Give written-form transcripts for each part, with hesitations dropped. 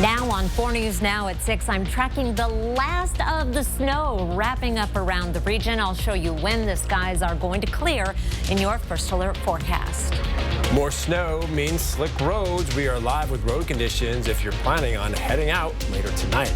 Now on 4 News Now at 6, I'm tracking the last of the snow wrapping up around the region. I'll show you when the skies are going to clear in your First Alert forecast. More snow means slick roads. We are live with road conditions if you're planning on heading out later tonight.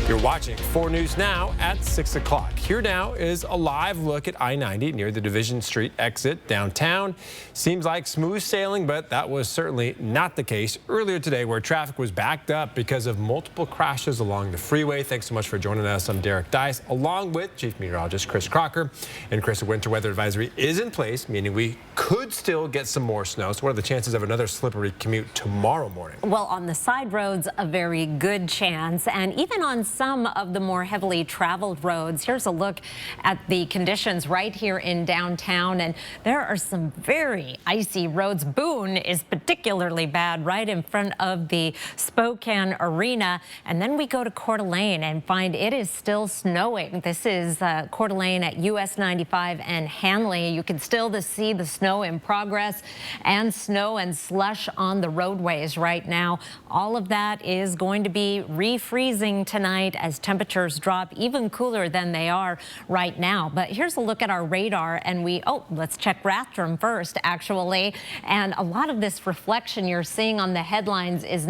You're watching 4 News Now at 6 o'clock. Here now is a live look at I-90 near the Division Street exit downtown. Seems like smooth sailing, but that was certainly not the case earlier today, where traffic was backed up because of multiple crashes along the freeway. Thanks so much for joining us. I'm Derek Dice, along with Chief Meteorologist Chris Crocker. And Chris, a winter weather advisory is in place, meaning we could still get some more snow. So what are the chances of another slippery commute tomorrow morning? Well, on the side roads, a very good chance. And even on some of the more heavily traveled roads, here's a look at the conditions right here in downtown. And there are some very icy roads. Boone is particularly bad right in front of the Spokane Arena. And then we go to Coeur d'Alene and find it is still snowing. This is Coeur d'Alene at US 95 and Hanley. You can still see the snow in progress and snow and slush on the roadways right now. All of that is going to be refreezing tonight as temperatures drop even cooler than they are right now. But here's a look at our radar, and let's check Rathdrum first, actually. And a lot of this reflection you're seeing on the headlights is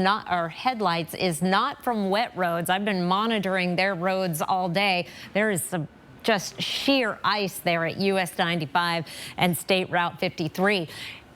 not from wet roads. I've been monitoring their roads all day. There is some just sheer ice there at US 95 and State Route 53.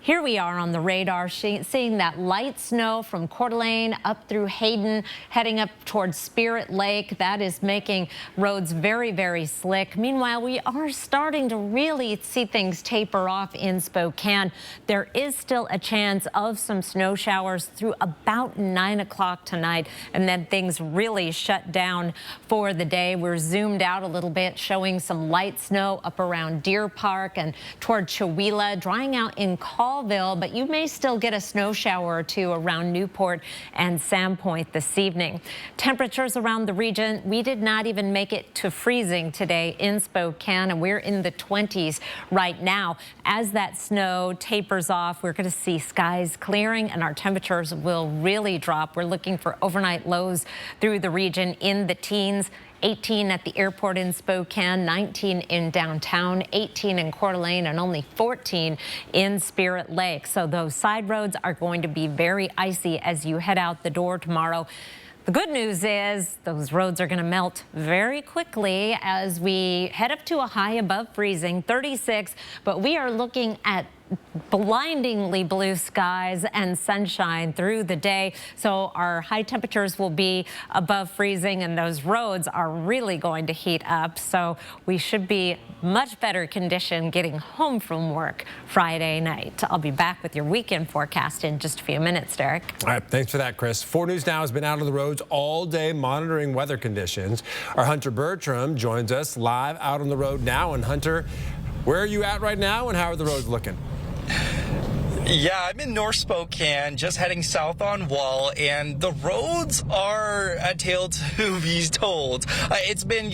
Here we are on the radar, seeing that light snow from Coeur d'Alene up through Hayden, heading up towards Spirit Lake. That is making roads very, very slick. Meanwhile, we are starting to really see things taper off in Spokane. There is still a chance of some snow showers through about 9 o'clock tonight, and then things really shut down for the day. We're zoomed out a little bit, showing some light snow up around Deer Park and toward Chewelah, drying out in Colville, but you may still get a snow shower or two around Newport and Sandpoint this evening. Temperatures around the region, we did not even make it to freezing today in Spokane, and we're in the 20s right now. As that snow tapers off, we're going to see skies clearing and our temperatures will really drop. We're looking for overnight lows through the region in the teens. 18 at the airport in Spokane, 19 in downtown, 18 in Coeur d'Alene, and only 14 in Spirit Lake. So those side roads are going to be very icy as you head out the door tomorrow. The good news is those roads are going to melt very quickly as we head up to a high above freezing, 36, but we are looking at blindingly blue skies and sunshine through the day. So our high temperatures will be above freezing and those roads are really going to heat up. So we should be much better condition getting home from work Friday night. I'll be back with your weekend forecast in just a few minutes, Derek. All right, thanks for that, Chris. 4 News Now has been out on the roads all day monitoring weather conditions. Our Hunter Bertram joins us live out on the road now. And Hunter, where are you at right now and how are the roads looking? Yeah, I'm in North Spokane, just heading south on Wall, and the roads are a tale to be told. It's been,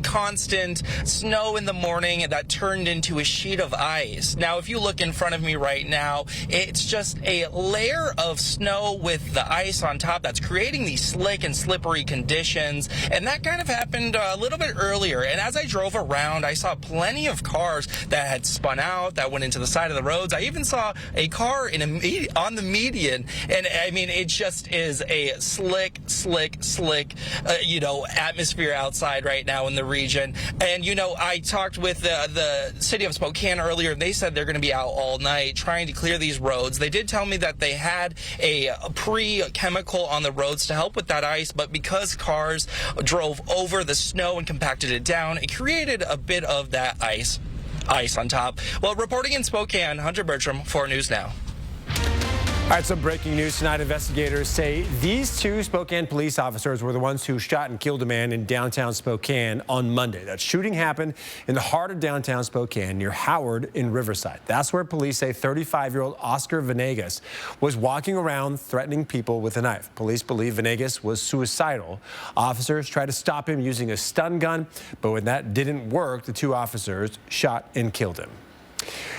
constant snow in the morning that turned into a sheet of ice. Now, if you look in front of me right now, it's just a layer of snow with the ice on top that's creating these slick and slippery conditions, and that kind of happened a little bit earlier. And as I drove around, I saw plenty of cars that had spun out, that went into the side of the roads. I even saw a car on the median, and I mean, it just is a slick atmosphere outside right now in the region. And I talked with the city of Spokane earlier, and they said they're going to be out all night trying to clear these roads. They did tell me that they had a pre-chemical on the roads to help with that ice, but because cars drove over the snow and compacted it down, it created a bit of that ice on top. Well, reporting in Spokane, Hunter Bertram, 4 News Now. All right, some breaking news tonight. Investigators say these 2 Spokane police officers were the ones who shot and killed a man in downtown Spokane on Monday. That shooting happened in the heart of downtown Spokane near Howard in Riverside. That's where police say 35-year-old Oscar Venegas was walking around threatening people with a knife. Police believe Venegas was suicidal. Officers tried to stop him using a stun gun, but when that didn't work, the 2 officers shot and killed him.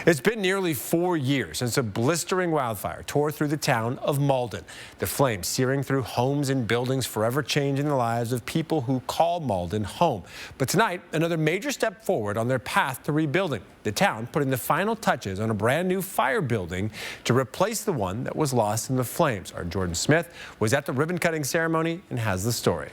It's been nearly 4 years since a blistering wildfire tore through the town of Malden. The flames searing through homes and buildings, forever changing the lives of people who call Malden home. But tonight, another major step forward on their path to rebuilding. The town putting the final touches on a brand new fire building to replace the one that was lost in the flames. Our Jordan Smith was at the ribbon cutting ceremony and has the story.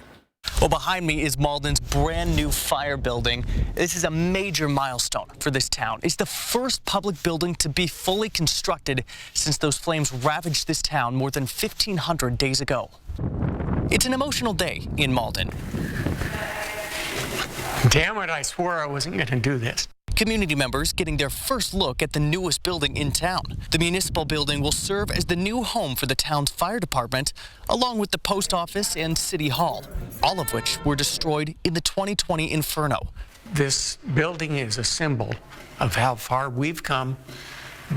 Well, behind me is Malden's brand new fire building. This is a major milestone for this town. It's the first public building to be fully constructed since those flames ravaged this town more than 1,500 days ago. It's an emotional day in Malden. Damn it, I swore I wasn't going to do this. Community members getting their first look at the newest building in town. The municipal building will serve as the new home for the town's fire department, along with the post office and city hall, all of which were destroyed in the 2020 inferno. This building is a symbol of how far we've come,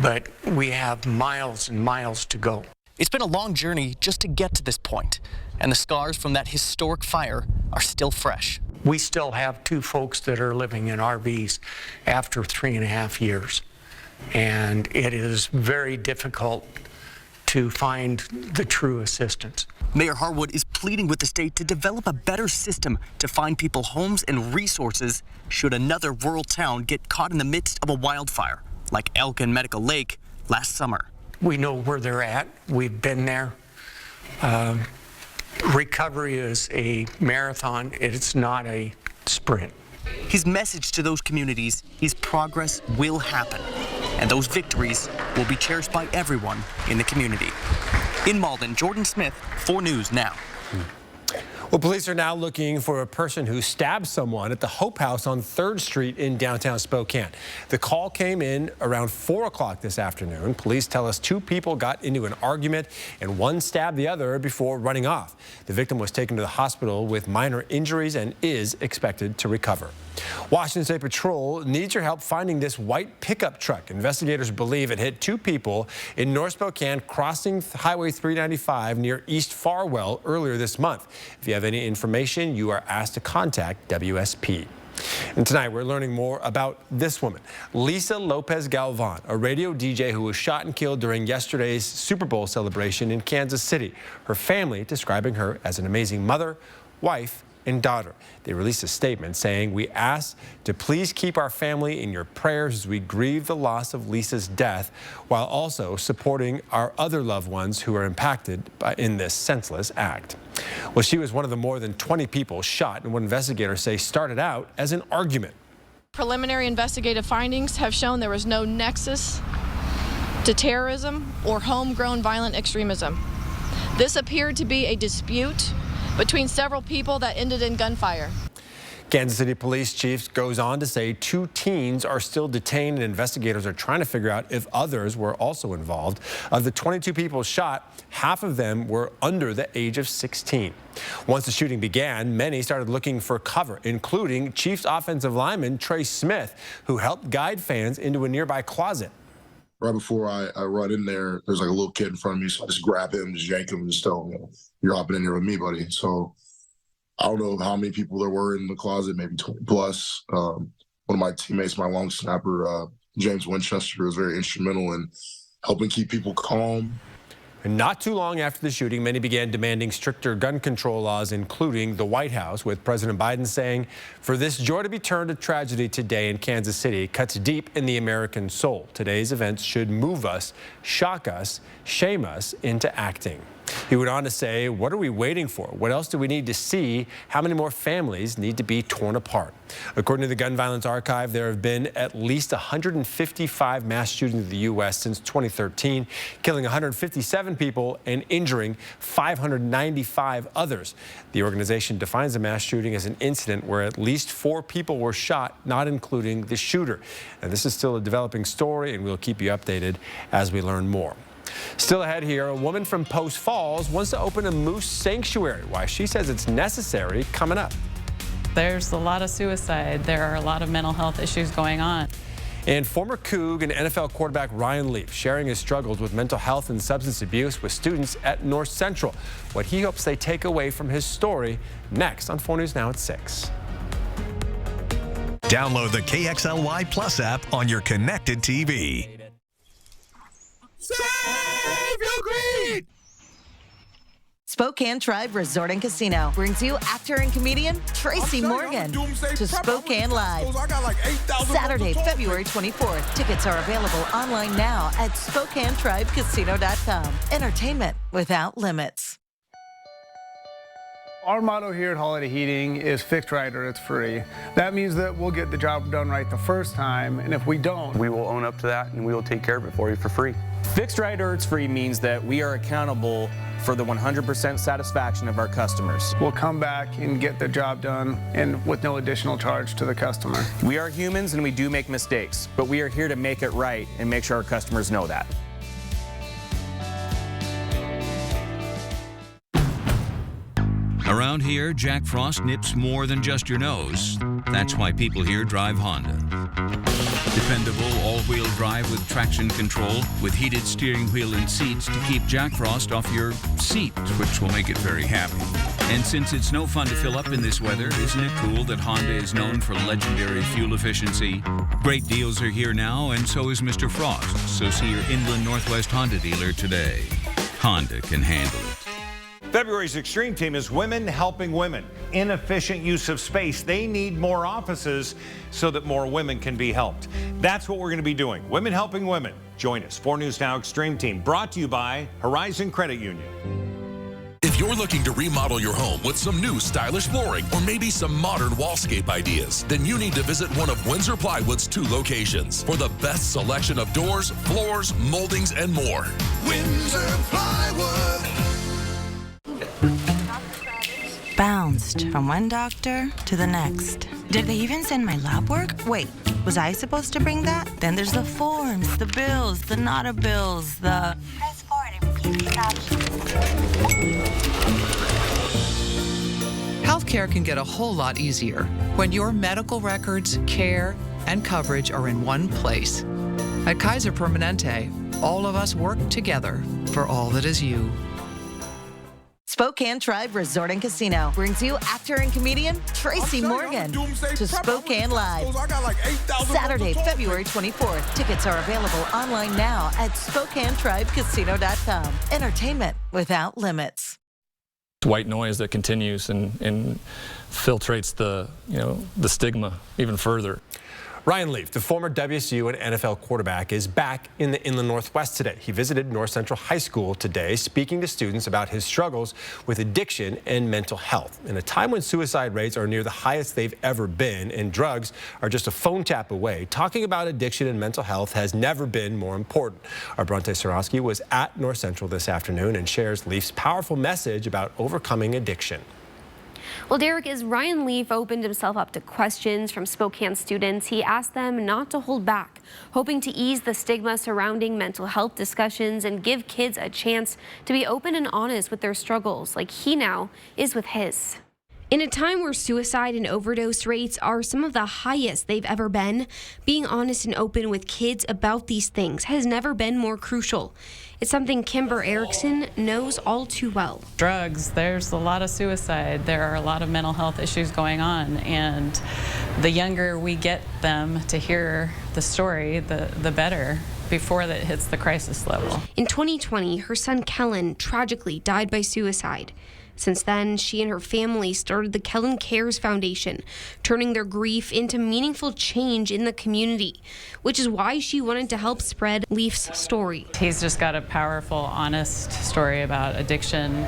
but we have miles and miles to go. It's been a long journey just to get to this point, and the scars from that historic fire are still fresh. We still have 2 folks that are living in RVs after 3.5 years. And it is very difficult to find the true assistance. Mayor Harwood is pleading with the state to develop a better system to find people homes and resources should another rural town get caught in the midst of a wildfire, like Elk and Medical Lake last summer. We know where they're at. We've been there. Recovery is a marathon. It's not a sprint. His message to those communities is progress will happen, and those victories will be cherished by everyone in the community. In Malden, Jordan Smith, 4 News Now. Well, police are now looking for a person who stabbed someone at the Hope House on 3rd Street in downtown Spokane. The call came in around 4 o'clock this afternoon. Police tell us 2 people got into an argument and one stabbed the other before running off. The victim was taken to the hospital with minor injuries and is expected to recover. Washington State Patrol needs your help finding this white pickup truck. Investigators believe it hit 2 people in North Spokane crossing Highway 395 near East Farwell earlier this month. If you have any information, you are asked to contact WSP. And tonight we're learning more about this woman, Lisa Lopez Galvan, a radio DJ who was shot and killed during yesterday's Super Bowl celebration in Kansas City. Her family describing her as an amazing mother, wife, and daughter. They released a statement saying, "We ask to please keep our family in your prayers as we grieve the loss of Lisa's death, while also supporting our other loved ones who are impacted in this senseless act." Well, she was one of the more than 20 people shot in what investigators say started out as an argument. Preliminary investigative findings have shown there was no nexus to terrorism or homegrown violent extremism. This appeared to be a dispute between several people that ended in gunfire. Kansas City Police Chief goes on to say 2 teens are still detained and investigators are trying to figure out if others were also involved. Of the 22 people shot, half of them were under the age of 16. Once the shooting began, many started looking for cover, including Chiefs offensive lineman Trey Smith, who helped guide fans into a nearby closet. Right before I run in there, there's like a little kid in front of me, so I just grab him, just yank him, and just tell him, "You're hopping in here with me, buddy." So I don't know how many people there were in the closet, maybe 20 plus. One of my teammates, my long snapper, James Winchester, was very instrumental in helping keep people calm. And not too long after the shooting, many began demanding stricter gun control laws, including the White House, with President Biden saying, "For this joy to be turned to tragedy today in Kansas City cuts deep in the American soul. Today's events should move us, shock us, shame us into acting." He went on to say, "What are we waiting for? What else do we need to see? How many more families need to be torn apart?" According to the Gun Violence Archive, there have been at least 155 mass shootings in the U.S. since 2013, killing 157 people and injuring 595 others. The organization defines a mass shooting as an incident where at least 4 people were shot, not including the shooter. And this is still a developing story, and we'll keep you updated as we learn more. Still ahead here, a woman from Post Falls wants to open a moose sanctuary. Why she says it's necessary, coming up. There's a lot of suicide. There are a lot of mental health issues going on. And former Coug and NFL quarterback Ryan Leaf sharing his struggles with mental health and substance abuse with students at North Central. What he hopes they take away from his story next on 4 News Now at 6. Download the KXLY Plus app on your connected TV. Save your greed! Spokane Tribe Resort and Casino brings you actor and comedian Tracy Morgan to Spokane Live. Saturday, February 24th. Tickets are available online now at SpokaneTribeCasino.com. Entertainment without limits. Our motto here at Holiday Heating is fixed right or it's free. That means that we'll get the job done right the first time, and if we don't, we will own up to that and we will take care of it for you for free. Fixed right or it's free means that we are accountable for the 100% satisfaction of our customers. we'll come back and get the job done and with no additional charge to the customer. We are humans and we do make mistakes, but we are here to make it right and make sure our customers know that. Around here, Jack Frost nips more than just your nose. That's why people here drive Honda. Dependable all-wheel drive with traction control, with heated steering wheel and seats to keep Jack Frost off your seat, which will make it very happy. And since it's no fun to fill up in this weather, isn't it cool that Honda is known for legendary fuel efficiency? Great deals are here now, and so is Mr. Frost. So see your Inland Northwest Honda dealer today. Honda can handle it. February's Extreme Team is Women Helping Women. Inefficient use of space. They need more offices so that more women can be helped. That's what we're going to be doing. Women Helping Women. Join us. 4 News Now Extreme Team, brought to you by Horizon Credit Union. If you're looking to remodel your home with some new stylish flooring or maybe some modern wallscape ideas, then you need to visit one of Windsor Plywood's 2 locations for the best selection of doors, floors, moldings, and more. Windsor Plywood. Bounced from one doctor to the next. Did they even send my lab work? Wait, was I supposed to bring that? Then there's the forms, the bills, the nota bills, the... Press forward and repeat the options. Healthcare can get a whole lot easier when your medical records, care, and coverage are in one place. At Kaiser Permanente, all of us work together for all that is you. Spokane Tribe Resort and Casino brings you actor and comedian Tracy Morgan to Spokane Live. Saturday, February 24th. Tickets are available online now at SpokaneTribeCasino.com. Entertainment without limits. White noise that continues and filtrates the stigma even further. Ryan Leaf, the former WSU and NFL quarterback, is back in the Inland Northwest today. He visited North Central High School today, speaking to students about his struggles with addiction and mental health. In a time when suicide rates are near the highest they've ever been and drugs are just a phone tap away, talking about addiction and mental health has never been more important. Our Bronte Sorosky was at North Central this afternoon and shares Leaf's powerful message about overcoming addiction. Well, Derek, as Ryan Leaf opened himself up to questions from Spokane students, he asked them not to hold back, hoping to ease the stigma surrounding mental health discussions and give kids a chance to be open and honest with their struggles, like he now is with his. In a time where suicide and overdose rates are some of the highest they've ever been, being honest and open with kids about these things has never been more crucial. It's something Kimber Erickson knows all too well. Drugs, there's a lot of suicide. There are a lot of mental health issues going on. And the younger we get them to hear the story, the better, before that hits the crisis level. In 2020, her son Kellen tragically died by suicide. Since then, she and her family started the Kellen Cares Foundation, turning their grief into meaningful change in the community, which is why she wanted to help spread Leaf's story. He's just got a powerful, honest story about addiction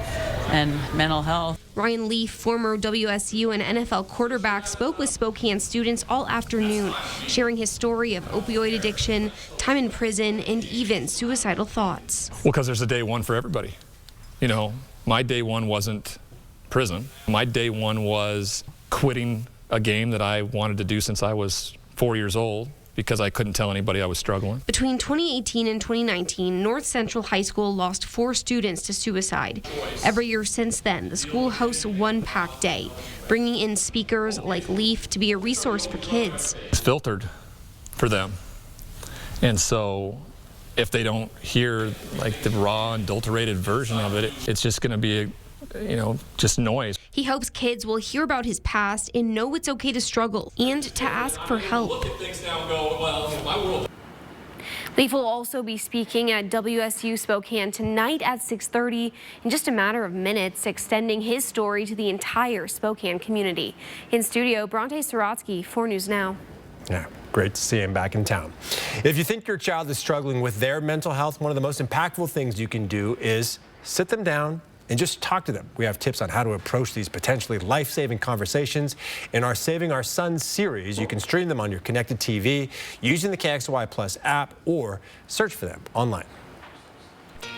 and mental health. Ryan Leaf, former WSU and NFL quarterback, spoke with Spokane students all afternoon, sharing his story of opioid addiction, time in prison, and even suicidal thoughts. Well, because there's a day one for everybody. You know, my day one wasn't prison. My day one was quitting a game that I wanted to do since I was 4 years old because I couldn't tell anybody I was struggling. Between 2018 and 2019, North Central High School lost 4 students to suicide. Every year since then, the school hosts One Pack Day, bringing in speakers like Leaf to be a resource for kids. It's filtered for them. And so if they don't hear like the raw, adulterated version of it, it's just going to be just noise. He hopes kids will hear about his past and know it's okay to struggle and to ask for help. Look at things now and go, well, my world. Leaf will also be speaking at WSU Spokane tonight at 6:30 in just a matter of minutes, extending his story to the entire Spokane community. In studio, Bronte Sorotsky, 4 News Now. Yeah, great to see him back in town. If you think your child is struggling with their mental health, one of the most impactful things you can do is sit them down and just talk to them. We have tips on how to approach these potentially life-saving conversations in our Saving Our Sons series. You can stream them on your connected TV using the KXLY Plus app or search for them online.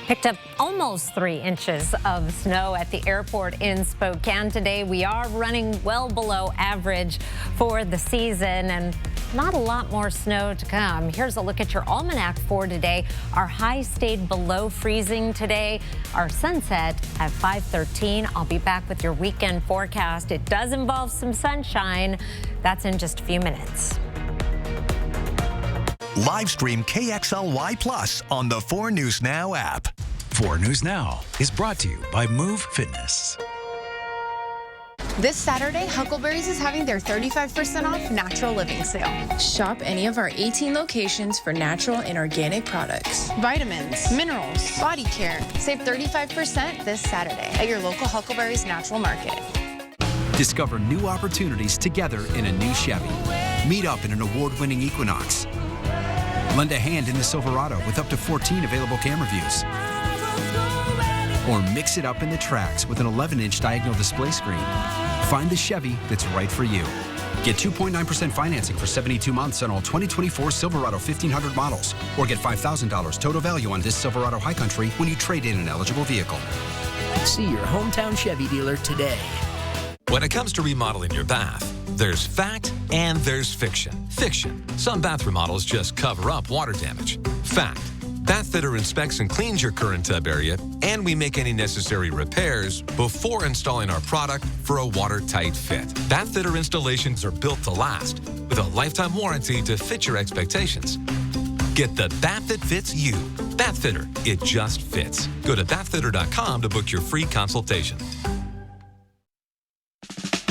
Picked up almost 3 inches of snow at the airport in Spokane today. We are running well below average for the season and not a lot more snow to come. Here's a look at your almanac for today. Our high stayed below freezing today. Our sunset at 5:13. I'll be back with your weekend forecast. It does involve some sunshine. That's in just a few minutes. Live stream KXLY Plus on the 4 News Now app. 4 News Now is brought to you by Move Fitness. This Saturday, Huckleberries is having their 35% off natural living sale. Shop any of our 18 locations for natural and organic products. Vitamins, minerals, body care. Save 35% this Saturday at your local Huckleberries Natural Market. Discover new opportunities together in a new Chevy. Meet up in an award-winning Equinox. Lend a hand in the Silverado with up to 14 available camera views. Or mix it up in the Trax with an 11-inch diagonal display screen. Find the Chevy that's right for you. Get 2.9% financing for 72 months on all 2024 Silverado 1500 models. Or get $5,000 total value on this Silverado High Country when you trade in an eligible vehicle. See your hometown Chevy dealer today. When it comes to remodeling your bath, there's fact and there's fiction. Fiction. Some bath remodels just cover up water damage. Fact. Bathfitter inspects and cleans your current tub area, and we make any necessary repairs before installing our product for a watertight fit. Bathfitter installations are built to last, with a lifetime warranty to fit your expectations. Get the bath that fits you. Bathfitter. It just fits. Go to bathfitter.com to book your free consultation.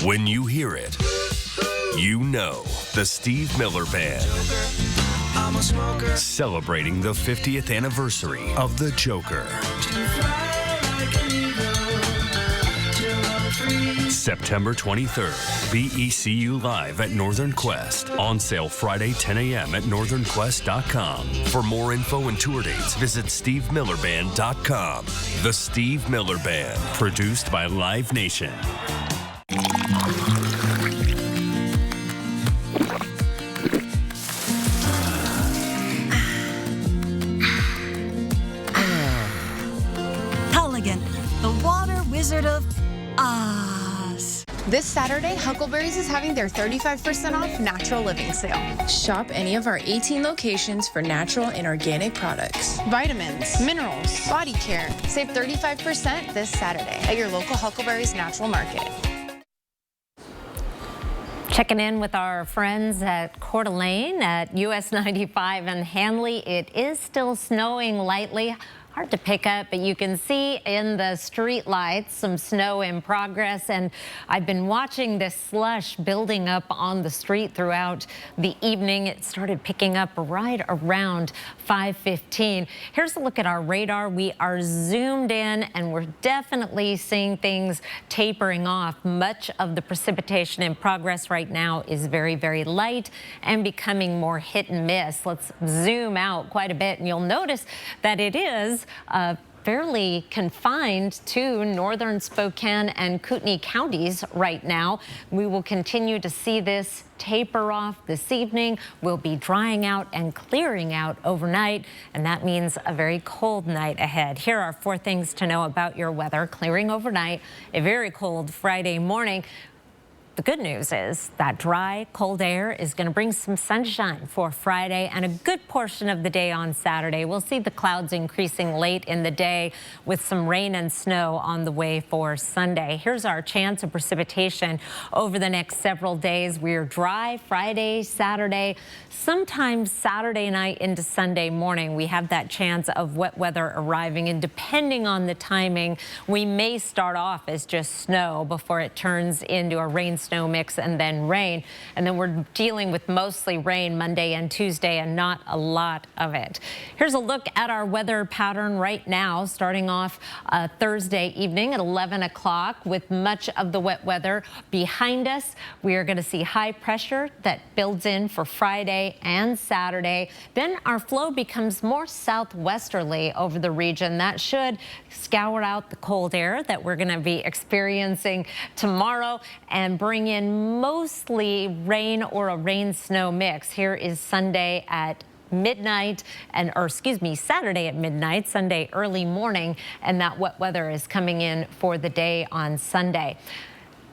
When you hear it, you know the Steve Miller Band. Celebrating the 50th anniversary of The Joker. September 23rd, BECU Live at Northern Quest. On sale Friday, 10 a.m. at northernquest.com. For more info and tour dates, visit stevemillerband.com. The Steve Miller Band, produced by Live Nation. Culligan, the water wizard of Oz. This Saturday, Huckleberries is having their 35% off natural living sale. Shop any of our 18 locations for natural and organic products. Vitamins, minerals, body care. Save 35% this Saturday at your local Huckleberries Natural Market. Checking in with our friends at Coeur d'Alene at US 95 and Hanley. It is still snowing lightly. Hard to pick up, but you can see in the street lights some snow in progress, and I've been watching this slush building up on the street throughout the evening. It started picking up right around 5:15. Here's a look at our radar. We are zoomed in, and we're definitely seeing things tapering off. Much of the precipitation in progress right now is very, very light and becoming more hit and miss. Let's zoom out quite a bit, and you'll notice that it is fairly confined to northern Spokane and Kootenai counties right now. We will continue to see this taper off this evening. We'll be drying out and clearing out overnight, and that means a very cold night ahead. Here are 4 things to know about your weather. Clearing overnight, a very cold Friday morning. the good news is that dry, cold air is going to bring some sunshine for Friday and a good portion of the day on Saturday. We'll see the clouds increasing late in the day with some rain and snow on the way for Sunday. Here's our chance of precipitation over the next several days. We're dry Friday, Saturday, sometimes Saturday night into Sunday morning. We have that chance of wet weather arriving, and depending on the timing, we may start off as just snow before it turns into a rain-snow mix and then rain. And then we're dealing with mostly rain Monday and Tuesday and not a lot of it. Here's a look at our weather pattern right now, starting off Thursday evening at 11 o'clock with much of the wet weather behind us. We are going to see high pressure that builds in for Friday and Saturday. Then our flow becomes more southwesterly over the region. That should scour out the cold air that we're going to be experiencing tomorrow and bring in mostly rain or a rain-snow mix. Here is Sunday at midnight Saturday at midnight, Sunday early morning, and that wet weather is coming in for the day on Sunday.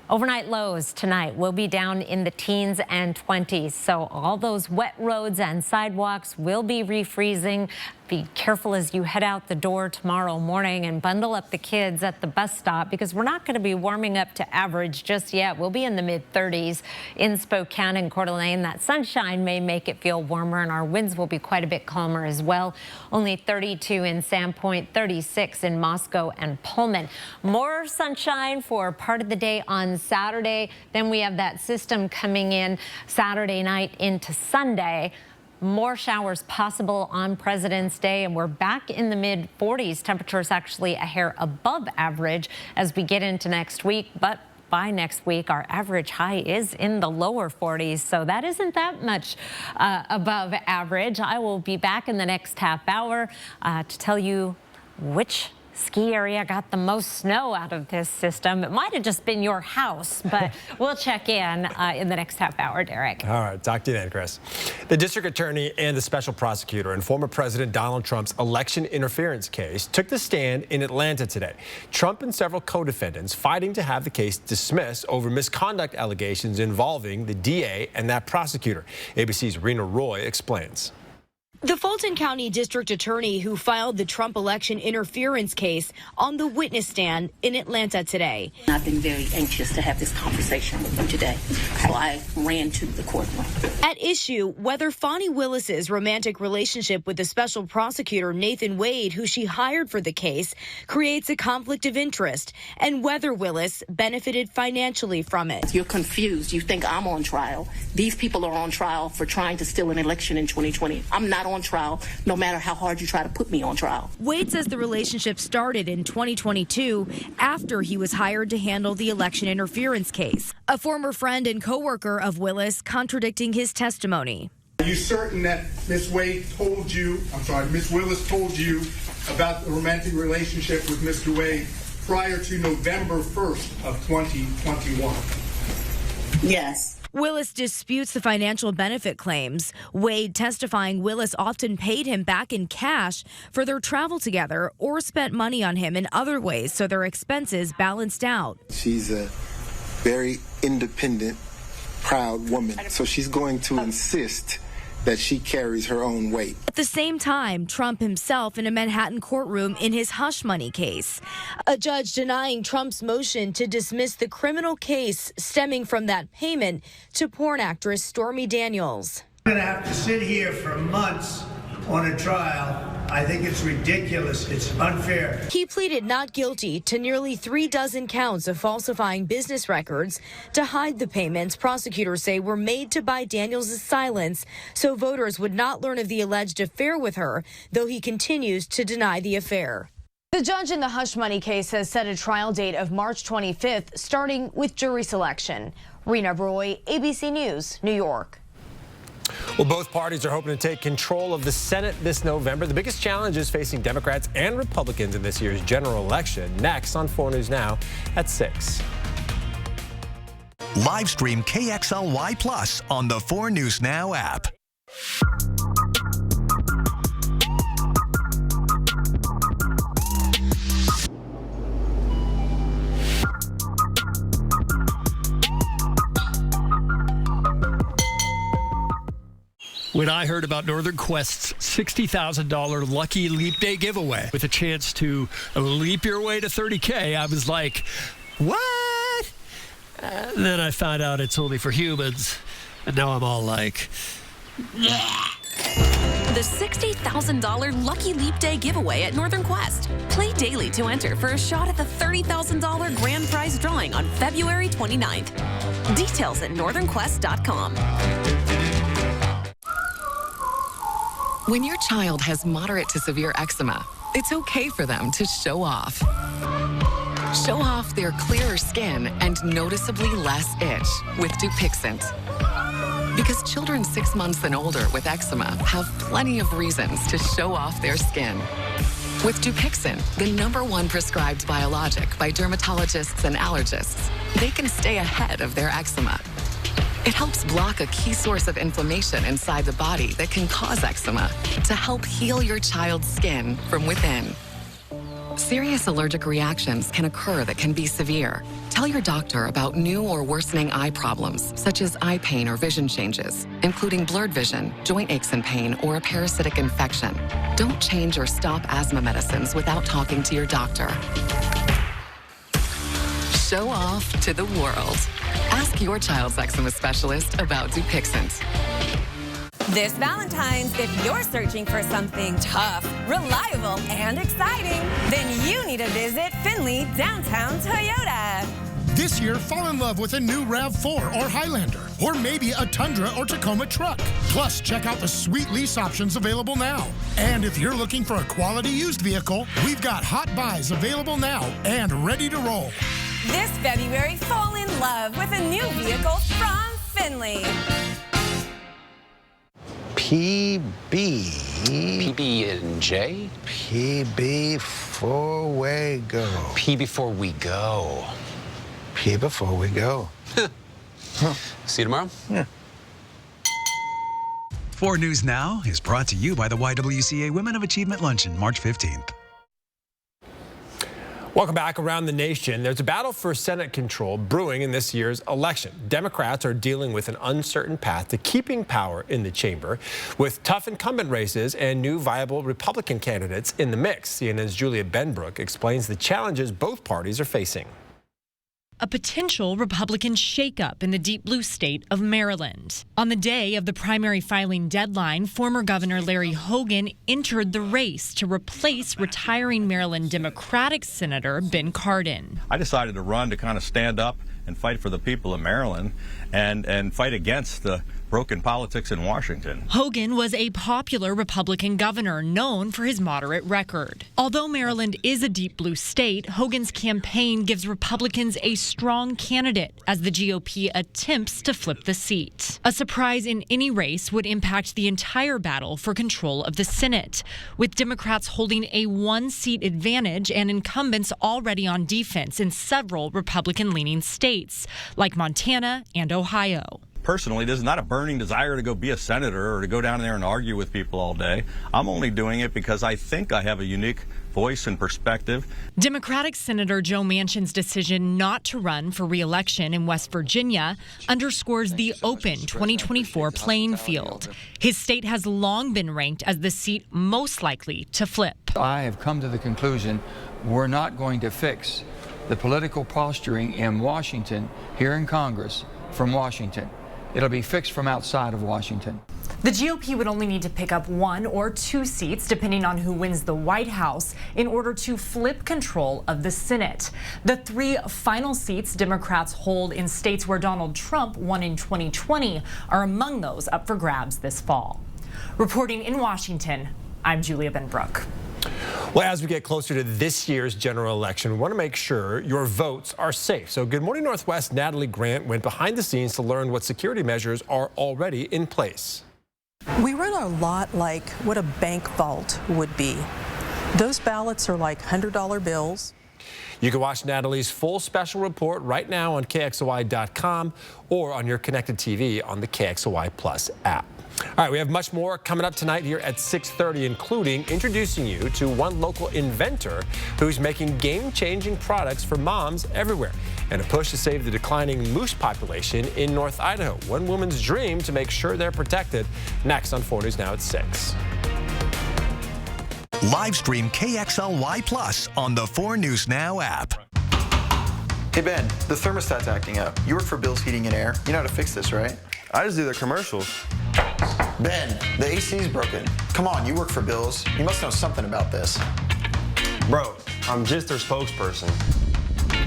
Overnight lows tonight will be down in the teens and 20s, so all those wet roads and sidewalks will be refreezing. Be careful as you head out the door tomorrow morning and bundle up the kids at the bus stop, because we're not going to be warming up to average just yet. We'll be in the mid-30s in Spokane and Coeur d'Alene. That sunshine may make it feel warmer, and our winds will be quite a bit calmer as well. Only 32 in Sandpoint, 36 in Moscow and Pullman. More sunshine for part of the day on Saturday. Then we have that system coming in Saturday night into Sunday. More showers possible on President's Day, and we're back in the mid-40s. Temperatures actually a hair above average as we get into next week, but by next week, our average high is in the lower 40s, so that isn't that much above average. I will be back in the next half hour to tell you which ski area got the most snow out of this system. It might have just been your house, but we'll check in the next half hour, Derek. All right, talk to you then, Chris. The district attorney and the special prosecutor in former President Donald Trump's election interference case took the stand in Atlanta today. Trump and several co-defendants fighting to have the case dismissed over misconduct allegations involving the DA and that prosecutor. ABC's Rena Roy explains. The Fulton County District Attorney who filed the Trump election interference case on the witness stand in Atlanta today. I've been very anxious to have this conversation with you today, so I ran to the courtroom. At issue, whether Fani Willis's romantic relationship with the special prosecutor Nathan Wade, who she hired for the case, creates a conflict of interest, and whether Willis benefited financially from it. You're confused. You think I'm on trial. These people are on trial for trying to steal an election in 2020. I'm not on trial, no matter how hard you try to put me on trial. Wade says the relationship started in 2022 after he was hired to handle the election interference case. A former friend and coworker of Willis contradicting his testimony. Are you certain that Ms. Willis told you about the romantic relationship with Mr. Wade prior to November 1st of 2021? Yes. Willis disputes the financial benefit claims. Wade testifying Willis often paid him back in cash for their travel together or spent money on him in other ways so their expenses balanced out. She's a very independent, proud woman, so she's going to insist that she carries her own weight. At the same time, Trump himself in a Manhattan courtroom in his hush money case. A judge denying Trump's motion to dismiss the criminal case stemming from that payment to porn actress Stormy Daniels. I'm going to have to sit here for months on a trial. I think it's ridiculous. It's unfair. He pleaded not guilty to nearly 36 counts of falsifying business records to hide the payments prosecutors say were made to buy Daniels' silence so voters would not learn of the alleged affair with her, though he continues to deny the affair. The judge in the hush money case has set a trial date of March 25th, starting with jury selection. Rena Roy, ABC News, New York. Well, both parties are hoping to take control of the Senate this November. The biggest challenges facing Democrats and Republicans in this year's general election. Next on 4 News Now at 6. Live stream KXLY Plus on the 4 News Now app. when I heard about Northern Quest's $60,000 Lucky Leap Day giveaway with a chance to leap your way to 30K. I was like, what? Then I found out it's only for humans, and now I'm all like, yeah. The $60,000 Lucky Leap Day giveaway at Northern Quest. Play daily to enter for a shot at the $30,000 grand prize drawing on February 29th. Details at northernquest.com. When your child has moderate to severe eczema, it's okay for them to show off. Show off their clearer skin and noticeably less itch with Dupixent. Because children 6 months and older with eczema have plenty of reasons to show off their skin. With Dupixent, the #1 prescribed biologic by dermatologists and allergists, they can stay ahead of their eczema. It helps block a key source of inflammation inside the body that can cause eczema to help heal your child's skin from within. Serious allergic reactions can occur that can be severe. Tell your doctor about new or worsening eye problems, such as eye pain or vision changes, including blurred vision, joint aches and pain, or a parasitic infection. Don't change or stop asthma medicines without talking to your doctor. Show off to the world. Ask your child's eczema specialist about Dupixent. This Valentine's, if you're searching for something tough, reliable, and exciting, then you need to visit Findlay Downtown Toyota. This year, fall in love with a new RAV4 or Highlander, or maybe a Tundra or Tacoma truck. Plus, check out the sweet lease options available now. And if you're looking for a quality used vehicle, we've got hot buys available now and ready to roll. This February, fall in love with a new vehicle from Findlay. PB&J? PB before we go. P before we go. P before we go. See you tomorrow? Yeah. 4 News Now is brought to you by the YWCA Women of Achievement Luncheon, March 15th. Welcome back. Around the nation, there's a battle for Senate control brewing in this year's election. Democrats are dealing with an uncertain path to keeping power in the chamber, with tough incumbent races and new viable Republican candidates in the mix. CNN's Julia Benbrook explains the challenges both parties are facing. A potential Republican shakeup in the deep blue state of Maryland. On the day of the primary filing deadline, former Governor Larry Hogan entered the race to replace retiring Maryland Democratic Senator Ben Cardin. I decided to run to kind of stand up and fight for the people of Maryland and fight against the broken politics in Washington. Hogan was a popular Republican governor known for his moderate record. Although Maryland is a deep blue state, Hogan's campaign gives Republicans a strong candidate as the GOP attempts to flip the seat. A surprise in any race would impact the entire battle for control of the Senate, with Democrats holding a 1-seat advantage and incumbents already on defense in several Republican-leaning states, like Montana and Ohio. Personally, this is not a burning desire to go be a senator or to go down there and argue with people all day. I'm only doing it because I think I have a unique voice and perspective. Democratic Senator Joe Manchin's decision not to run for re-election in West Virginia underscores the open 2024 playing field. His state has long been ranked as the seat most likely to flip. I have come to the conclusion we're not going to fix the political posturing in Washington, here in Congress, from Washington. It'll be fixed from outside of Washington. The GOP would only need to pick up 1 or 2 seats, depending on who wins the White House, in order to flip control of the Senate. The 3 final seats Democrats hold in states where Donald Trump won in 2020 are among those up for grabs this fall. Reporting in Washington, I'm Julia Benbrook. Well, as we get closer to this year's general election, we want to make sure your votes are safe. So Good Morning Northwest Natalie Grant went behind the scenes to learn what security measures are already in place. We run a lot like what a bank vault would be. Those ballots are like $100 bills. You can watch Natalie's full special report right now on KXOY.com or on your connected TV on the KXOY Plus app. All right, we have much more coming up tonight here at 6:30, including introducing you to one local inventor who's making game-changing products for moms everywhere, and a push to save the declining moose population in North Idaho. One woman's dream to make sure they're protected. Next on 4 News Now at 6. Live stream KXLY Plus on the 4 News Now app. Hey Ben, the thermostat's acting up. You work for Bill's Heating and Air. You know how to fix this, right? I just do their commercials. Ben, the AC's broken. Come on, you work for Bill's. You must know something about this. Bro, I'm just their spokesperson.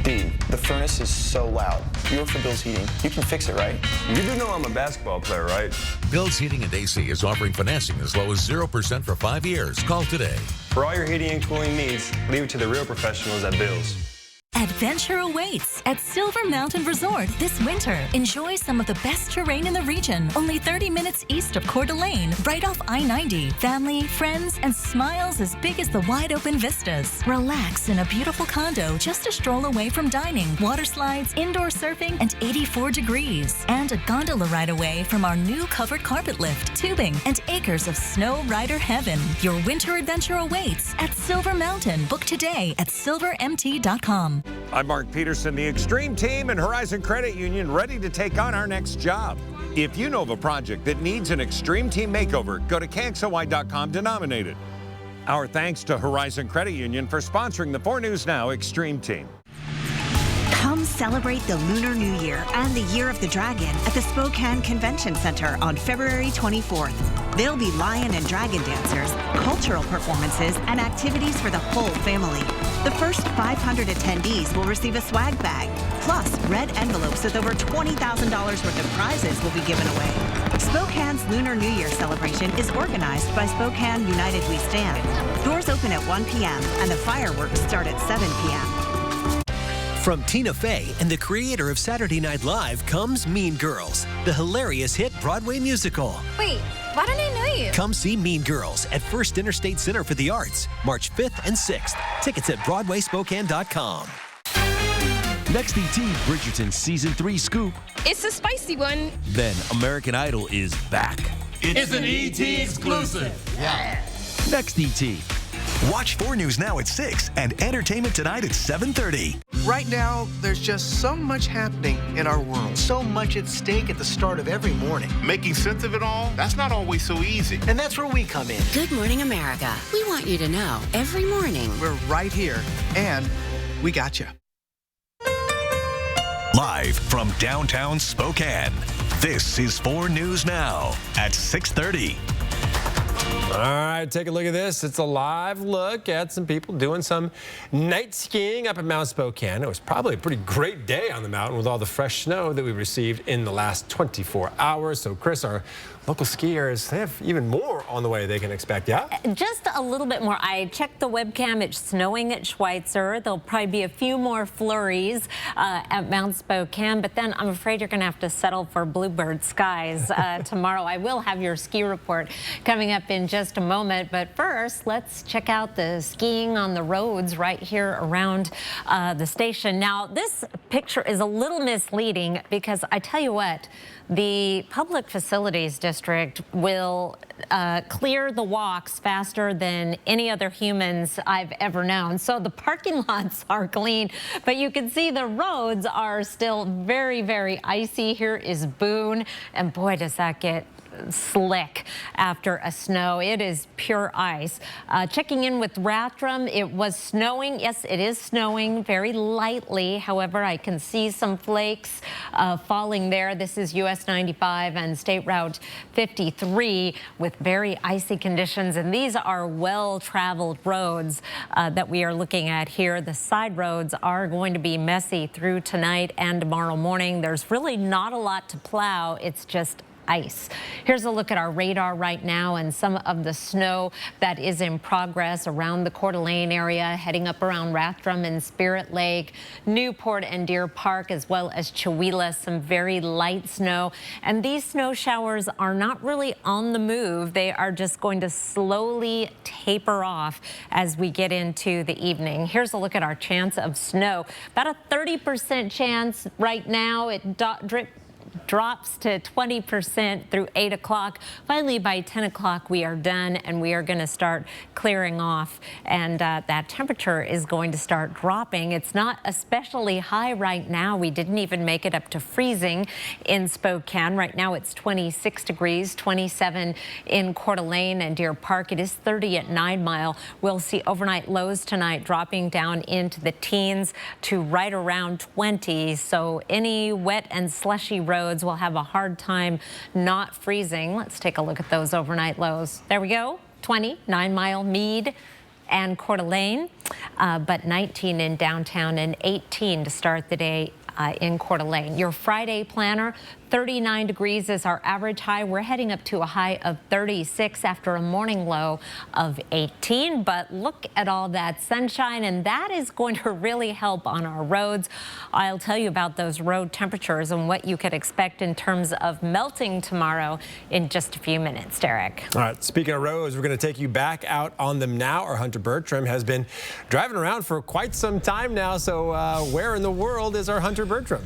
Dude, the furnace is so loud. You work for Bill's Heating. You can fix it, right? You do know I'm a basketball player, right? Bill's Heating and AC is offering financing as low as 0% for 5 years. Call today. For all your heating and cooling needs, leave it to the real professionals at Bill's. Adventure awaits at Silver Mountain Resort this winter. Enjoy some of the best terrain in the region, only 30 minutes east of Coeur d'Alene, right off I-90. Family, friends, and smiles as big as the wide-open vistas. Relax in a beautiful condo just a stroll away from dining, water slides, indoor surfing, and 84 degrees. And a gondola ride away from our new covered carpet lift, tubing, and acres of snow rider heaven. Your winter adventure awaits at Silver Mountain. Book today at silvermt.com. I'm Mark Peterson, the Extreme Team and Horizon Credit Union, ready to take on our next job. If you know of a project that needs an Extreme Team makeover, go to KXLY.com to nominate it. Our thanks to Horizon Credit Union for sponsoring the 4 News Now Extreme Team. Come celebrate the Lunar New Year and the Year of the Dragon at the Spokane Convention Center on February 24th. There'll be lion and dragon dancers, cultural performances, and activities for the whole family. The first 500 attendees will receive a swag bag, plus red envelopes with over $20,000 worth of prizes will be given away. Spokane's Lunar New Year celebration is organized by Spokane United We Stand. Doors open at 1 p.m. and the fireworks start at 7 p.m. From Tina Fey and the creator of Saturday Night Live comes Mean Girls, the hilarious hit Broadway musical. Wait, why don't I know you? Come see Mean Girls at First Interstate Center for the Arts, March 5th and 6th. Tickets at BroadwaySpokane.com. Next ET, Bridgerton Season 3 scoop. It's a spicy one. Then American Idol is back. It's an ET exclusive. Yeah. Next ET. Watch 4 News Now at 6 and Entertainment Tonight at 7:30. Right now, there's just so much happening in our world. So much at stake at the start of every morning. Making sense of it all, that's not always so easy. And that's where we come in. Good Morning America. We want you to know every morning. We're right here, and we got you. Live from downtown Spokane, this is 4 News Now at 6:30. All right, take a look at this. It's a live look at some people doing some night skiing up at Mount Spokane. It was probably a pretty great day on the mountain with all the fresh snow that we received in the last 24 hours. So, Chris, our local skiers, they have even more on the way they can expect, yeah? Just a little bit more. I checked the webcam. It's snowing at Schweitzer. There'll probably be a few more flurries at Mount Spokane, but then I'm afraid you're going to have to settle for bluebird skies tomorrow. I will have your ski report coming up in just a moment, but first, let's check out the skiing on the roads right here around the station. Now, this picture is a little misleading because I tell you what, the Public Facilities District will clear the walks faster than any other humans I've ever known. So the parking lots are clean, but you can see the roads are still very, very icy. Here is Boone, and boy, does that get slick after a snow. It is pure ice. Checking in with Rathdrum, it was snowing. Yes, it is snowing very lightly. However, I can see some flakes falling there. This is US 95 and State Route 53 with very icy conditions. And these are well-traveled roads that we are looking at here. The side roads are going to be messy through tonight and tomorrow morning. There's really not a lot to plow. It's just ice. Here's a look at our radar right now and some of the snow that is in progress around the Coeur d'Alene area, heading up around Rathdrum and Spirit Lake, Newport and Deer Park, as well as Chewelah, some very light snow. And these snow showers are not really on the move. They are just going to slowly taper off as we get into the evening. Here's a look at our chance of snow. About a 30% chance right now. It drops to 20% through 8 o'clock. Finally, by 10 o'clock, we are done and we are going to start clearing off. And that temperature is going to start dropping. It's not especially high right now. We didn't even make it up to freezing in Spokane. Right now, it's 26 degrees, 27 in Coeur d'Alene and Deer Park. It is 30 at 9 Mile. We'll see overnight lows tonight dropping down into the teens to right around 20. So any wet and slushy roads will have a hard time not freezing. Let's take a look at those overnight lows. There we go. 20, 9 Mile, Meade and Coeur d'Alene, but 19 in downtown and 18 to start the day in Coeur d'Alene. Your Friday planner, 39 degrees is our average high. We're heading up to a high of 36 after a morning low of 18. But look at all that sunshine, and that is going to really help on our roads. I'll tell you about those road temperatures and what you could expect in terms of melting tomorrow in just a few minutes, Derek. All right, speaking of roads, we're going to take you back out on them now. Our Hunter Bertram has been driving around for quite some time now. So where in the world is our Hunter Bertram?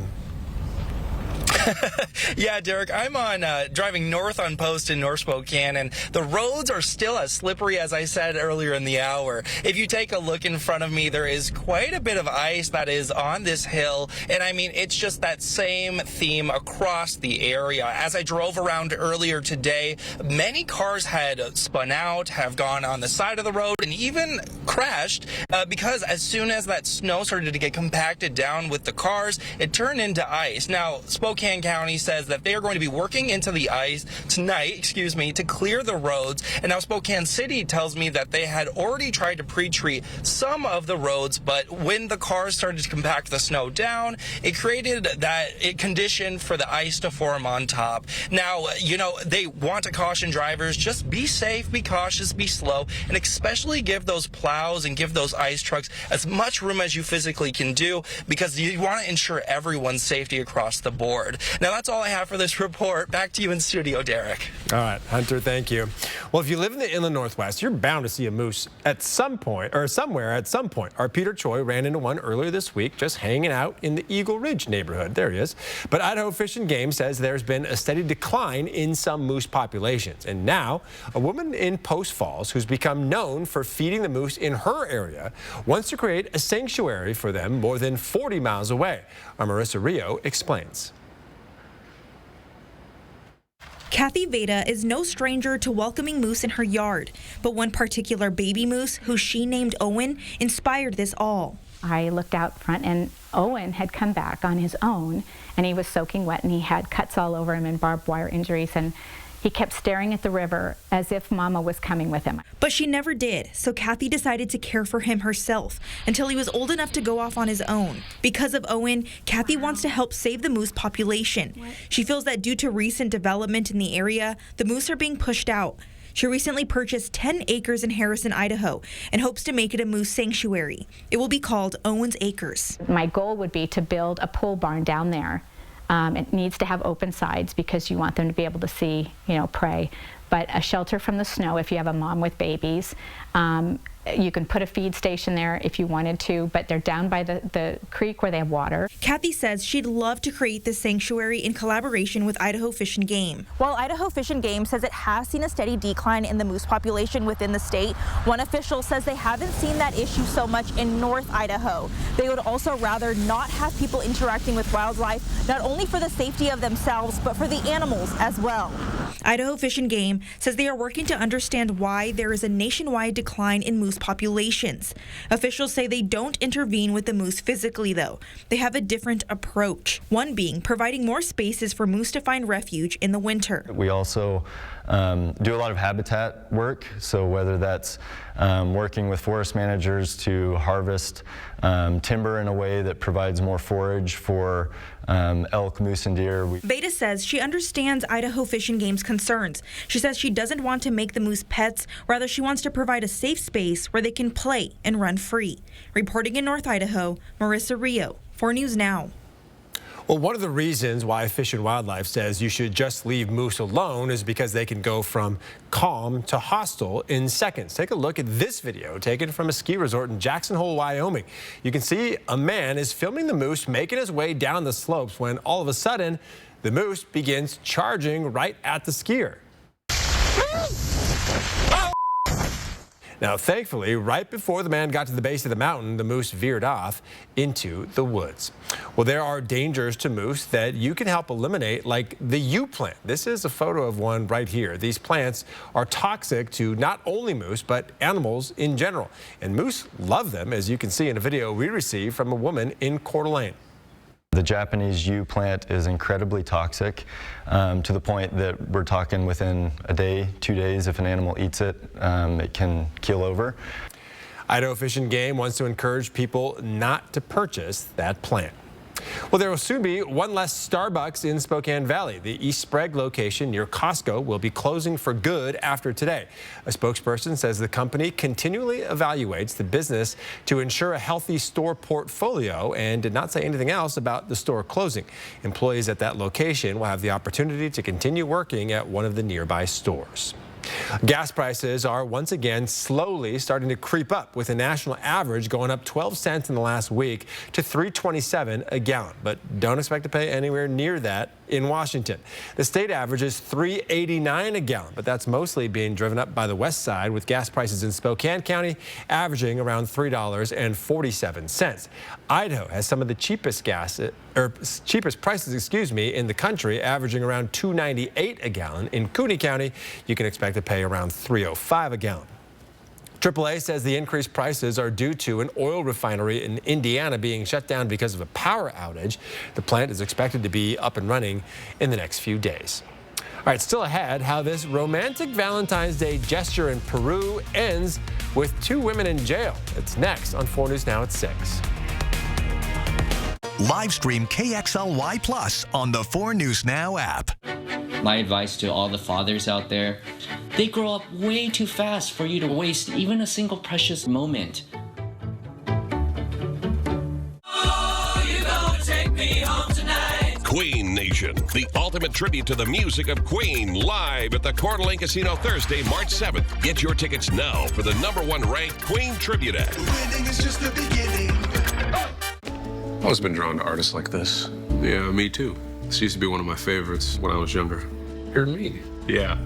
Yeah, Derek, I'm on driving north on Post in North Spokane, and the roads are still as slippery as I said earlier in the hour. If you take a look in front of me, there is quite a bit of ice that is on this hill, and I mean, it's just that same theme across the area. As I drove around earlier today, many cars had spun out, have gone on the side of the road, and even crashed because as soon as that snow started to get compacted down with the cars, it turned into ice. Now, Spokane County says that they are going to be working into the ice tonight, to clear the roads. And now Spokane City tells me that they had already tried to pre-treat some of the roads, but when the cars started to compact the snow down, it created that condition for the ice to form on top. Now, you know, they want to caution drivers, just be safe, be cautious, be slow, and especially give those plows and give those ice trucks as much room as you physically can do, because you want to ensure everyone's safety across the board. Now, that's all I have for this report. Back to you in studio, Derek. All right, Hunter, thank you. Well, if you live in the inland Northwest, you're bound to see a moose at some point, or somewhere at some point. Our Peter Choi ran into one earlier this week, just hanging out in the Eagle Ridge neighborhood. There he is. But Idaho Fish and Game says there's been a steady decline in some moose populations. And now, a woman in Post Falls who's become known for feeding the moose in her area wants to create a sanctuary for them more than 40 miles away. Our Marissa Rio explains. Kathy Veda is no stranger to welcoming moose in her yard, but one particular baby moose, who she named Owen, inspired this all. I looked out front and Owen had come back on his own, and he was soaking wet and he had cuts all over him and barbed wire injuries, and he kept staring at the river as if Mama was coming with him. But she never did, so Kathy decided to care for him herself until he was old enough to go off on his own. Because of Owen, Kathy wants to help save the moose population. She feels that due to recent development in the area, the moose are being pushed out. She recently purchased 10 acres in Harrison, Idaho, and hopes to make it a moose sanctuary. It will be called Owen's Acres. My goal would be to build a pole barn down there. It needs to have open sides because you want them to be able to see, prey. But a shelter from the snow if you have a mom with babies. You can put a feed station there if you wanted to, but they're down by the creek where they have water. Kathy says she'd love to create this sanctuary in collaboration with Idaho Fish and Game. While Idaho Fish and Game says it has seen a steady decline in the moose population within the state, one official says they haven't seen that issue so much in North Idaho. They would also rather not have people interacting with wildlife, not only for the safety of themselves, but for the animals as well. Idaho Fish and Game says they are working to understand why there is a nationwide decline in moose populations. Officials say they don't intervene with the moose physically, though. They have a different approach, one being providing more spaces for moose to find refuge in the winter. We also do a lot of habitat work, so whether that's working with forest managers to harvest timber in a way that provides more forage for elk, moose, and deer. Veda says she understands Idaho Fish and Game's concerns. She says she doesn't want to make the moose pets, rather she wants to provide a safe space where they can play and run free. Reporting in North Idaho, Marissa Rio, 4 News Now. Well, one of the reasons why Fish and Wildlife says you should just leave moose alone is because they can go from calm to hostile in seconds. Take a look at this video taken from a ski resort in Jackson Hole, Wyoming. You can see a man is filming the moose making his way down the slopes when all of a sudden the moose begins charging right at the skier. Now, thankfully, right before the man got to the base of the mountain, the moose veered off into the woods. Well, there are dangers to moose that you can help eliminate, like the yew plant. This is a photo of one right here. These plants are toxic to not only moose, but animals in general. And moose love them, as you can see in a video we received from a woman in Coeur d'Alene. The Japanese yew plant is incredibly toxic to the point that we're talking within a day, 2 days, if an animal eats it, it can keel over. Idaho Fish and Game wants to encourage people not to purchase that plant. Well, there will soon be one less Starbucks in Spokane Valley. The East Sprague location near Costco will be closing for good after today. A spokesperson says the company continually evaluates the business to ensure a healthy store portfolio and did not say anything else about the store closing. Employees at that location will have the opportunity to continue working at one of the nearby stores. Gas prices are once again slowly starting to creep up, with the national average going up 12 cents in the last week to $3.27 a gallon. But don't expect to pay anywhere near that in Washington. The state average is $3.89 a gallon, but that's mostly being driven up by the west side, with gas prices in Spokane County averaging around $3.47. Idaho has some of the cheapest prices, in the country, averaging around $2.98 a gallon. In Cooney County, you can expect to pay around $3.05 a gallon. AAA says the increased prices are due to an oil refinery in Indiana being shut down because of a power outage. The plant is expected to be up and running in the next few days. All right, still ahead, how this romantic Valentine's Day gesture in Peru ends with 2 women in jail. It's next on 4 News Now at 6. Live stream KXLY Plus on the 4 News Now app. My advice to all the fathers out there, they grow up way too fast for you to waste even a single precious moment. Queen Nation, the ultimate tribute to the music of Queen, live at the Coeur d'Alene Casino Thursday, March 7th. Get your tickets now for the #1 ranked Queen Tribute Act. Winning is just the beginning. I've always been drawn to artists like this. Yeah, me too. This used to be one of my favorites when I was younger. You're me. Yeah,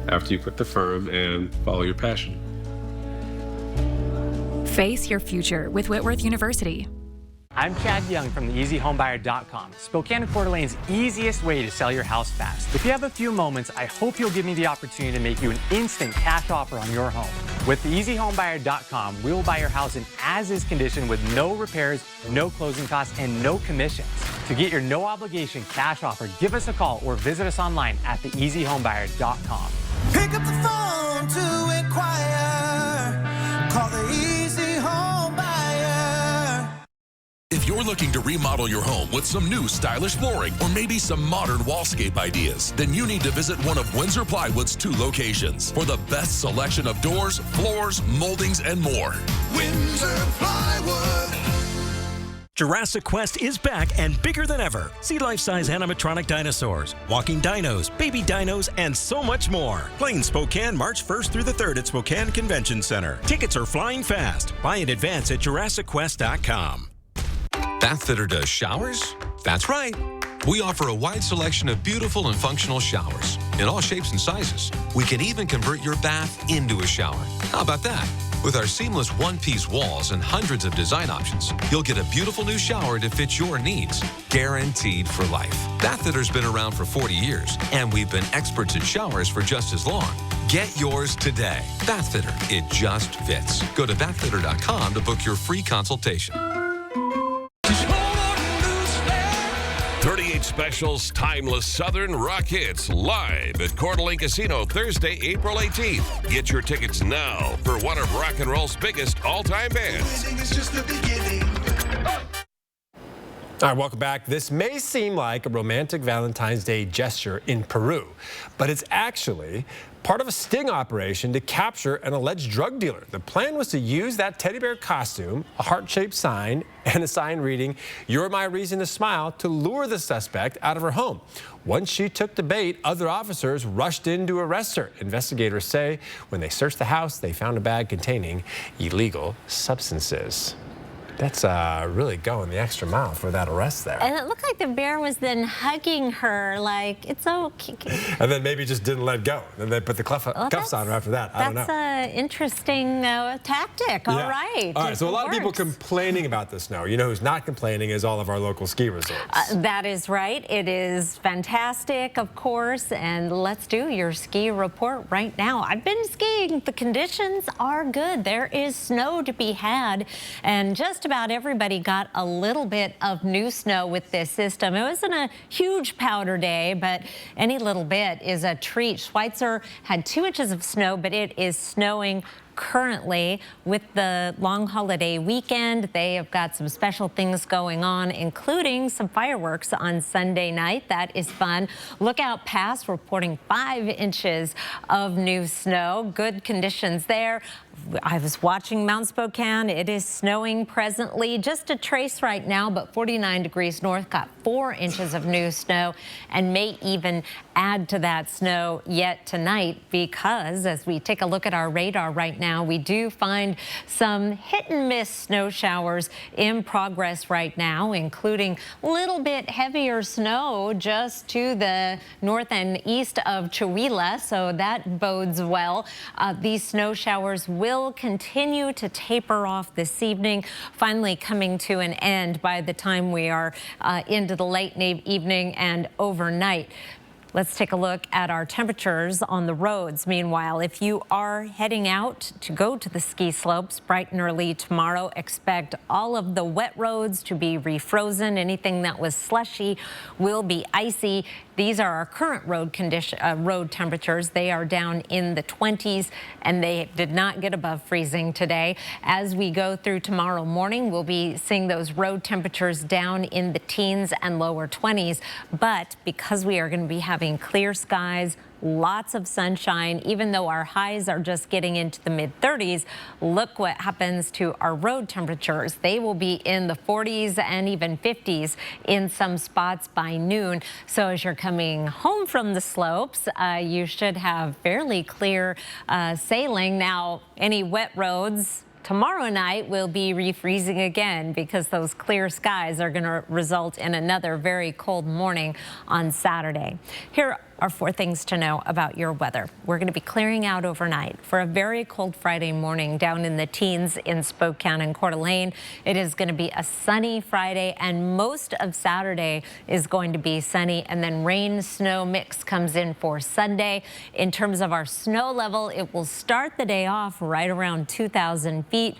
after you quit the firm and follow your passion. Face your future with Whitworth University. I'm Chad Young from theeasyhomebuyer.com, Spokane and Coeur d'Alene's easiest way to sell your house fast. If you have a few moments, I hope you'll give me the opportunity to make you an instant cash offer on your home. With theeasyhomebuyer.com, we will buy your house in as-is condition with no repairs, no closing costs, and no commissions. To get your no-obligation cash offer, give us a call or visit us online at theeasyhomebuyer.com. Pick up the phone to inquire. Call the Easy Home Buyer. If you're looking to remodel your home with some new stylish flooring or maybe some modern wallscape ideas, then you need to visit one of Windsor Plywood's 2 locations for the best selection of doors, floors, moldings, and more. Windsor Plywood. Jurassic Quest is back and bigger than ever. See life-size animatronic dinosaurs, walking dinos, baby dinos, and so much more. Playing Spokane March 1st through the 3rd at Spokane Convention Center. Tickets are flying fast. Buy in advance at JurassicQuest.com. Bathfitter does showers? That's right. We offer a wide selection of beautiful and functional showers in all shapes and sizes. We can even convert your bath into a shower. How about that? With our seamless one-piece walls and hundreds of design options, you'll get a beautiful new shower to fit your needs, guaranteed for life. Bathfitter's been around for 40 years, and we've been experts at showers for just as long. Get yours today. Bathfitter, it just fits. Go to bathfitter.com to book your free consultation. 38 Specials Timeless Southern Rock Hits live at Coeur d'Alene Casino Thursday, April 18th. Get your tickets now for one of rock and roll's biggest all-time bands. Winning is just the beginning. All right, welcome back. This may seem like a romantic Valentine's Day gesture in Peru, but it's actually part of a sting operation to capture an alleged drug dealer. The plan was to use that teddy bear costume, a heart-shaped sign, and a sign reading, "You're my reason to smile," to lure the suspect out of her home. Once she took the bait, other officers rushed in to arrest her. Investigators say when they searched the house, they found a bag containing illegal substances. That's really going the extra mile for that arrest there. And it looked like the bear was then hugging her like, it's okay. And then maybe just didn't let go. And they put the cuffs on her after that. I don't know. That's an interesting tactic. All right. All right, so a lot of people complaining about the snow. You know who's not complaining is all of our local ski resorts. That is right. It is fantastic, of course. And let's do your ski report right now. I've been skiing. The conditions are good. There is snow to be had. And just about everybody got a little bit of new snow with this system. It wasn't a huge powder day, but any little bit is a treat. Schweitzer had 2 inches of snow, but it is snowing currently. With the long holiday weekend, they have got some special things going on, including some fireworks on Sunday night. That is fun. Lookout Pass reporting 5 inches of new snow. Good conditions there. I was watching Mount Spokane. It is snowing presently, just a trace right now, but 49 degrees north got 4 inches of new snow and may even add to that snow yet tonight, because as we take a look at our radar right now, we do find some hit and miss snow showers in progress right now, including a little bit heavier snow just to the north and east of Chewelah, so that bodes well. These snow showers will continue to taper off this evening, finally coming to an end by the time we are into the late evening and overnight. Let's take a look at our temperatures on the roads. Meanwhile, if you are heading out to go to the ski slopes bright and early tomorrow, expect all of the wet roads to be refrozen. Anything that was slushy will be icy. These are our current road temperatures. They are down in the 20s, and they did not get above freezing today. As we go through tomorrow morning, we'll be seeing those road temperatures down in the teens and lower 20s. But because we are going to be having clear skies, lots of sunshine, even though our highs are just getting into the mid-30s, look what happens to our road temperatures. They will be in the 40s and even 50s in some spots by noon. So as you're coming home from the slopes, you should have fairly clear sailing. Now, any wet roads tomorrow night will be refreezing again, because those clear skies are going to result in another very cold morning on Saturday. Here are 4 things to know about your weather. We're going to be clearing out overnight for a very cold Friday morning down in the teens in Spokane and Coeur d'Alene. It is going to be a sunny Friday, and most of Saturday is going to be sunny, and then rain snow mix comes in for Sunday. In terms of our snow level, it will start the day off right around 2,000 feet,